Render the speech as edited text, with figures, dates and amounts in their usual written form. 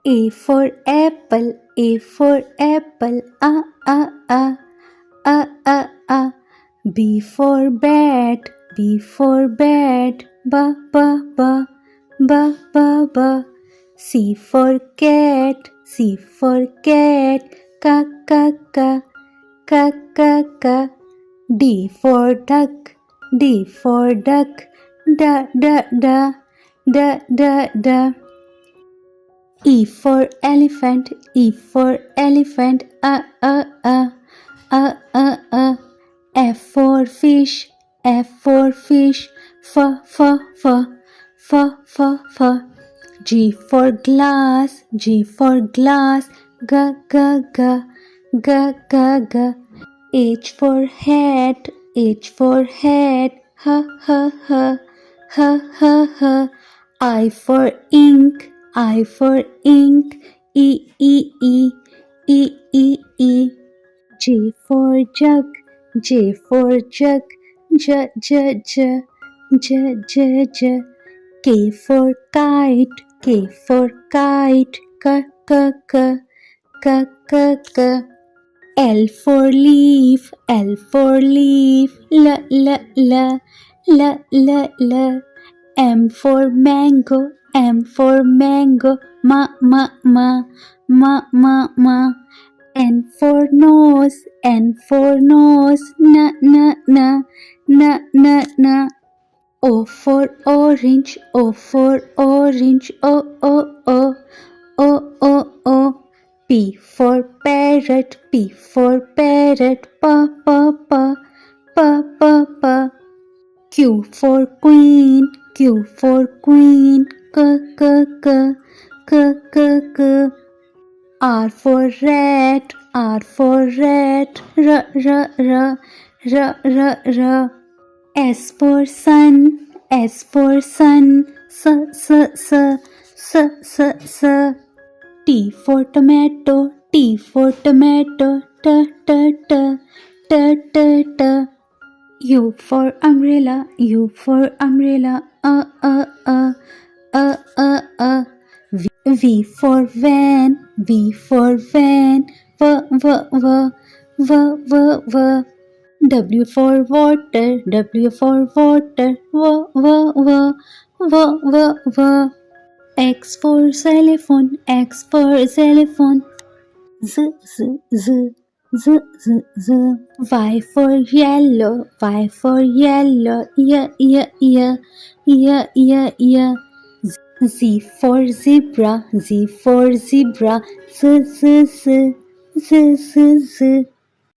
A for apple, A for apple, a. B for bat, B for bat, ba. C for cat, C for cat, ka. D for duck, D for duck, da. E for elephant, E for elephant, a. F for fish, F for fish, f. G for glass, G for glass, g. H for hat, H for hat, h. I for ink, I for ink, e. J for jug, J for jug, j. K for kite, K for kite, k. L for leaf, L for leaf, l. M for mango, M for mango, ma. N for nose, N for nose, n. O for orange, O for orange, o. P for parrot, P for parrot, pa. Q for queen, Q for queen, k. R for rat, R for rat, r. S for sun, S for sun, s. T for tomato, T for tomato, t. U for umbrella, U for umbrella, a. V for van, V for van, v. W for water, W for water, v. X for xylophone, X for xylophone, z. Y for yellow, Y for yellow, y. Z for zebra, Z for zebra, z.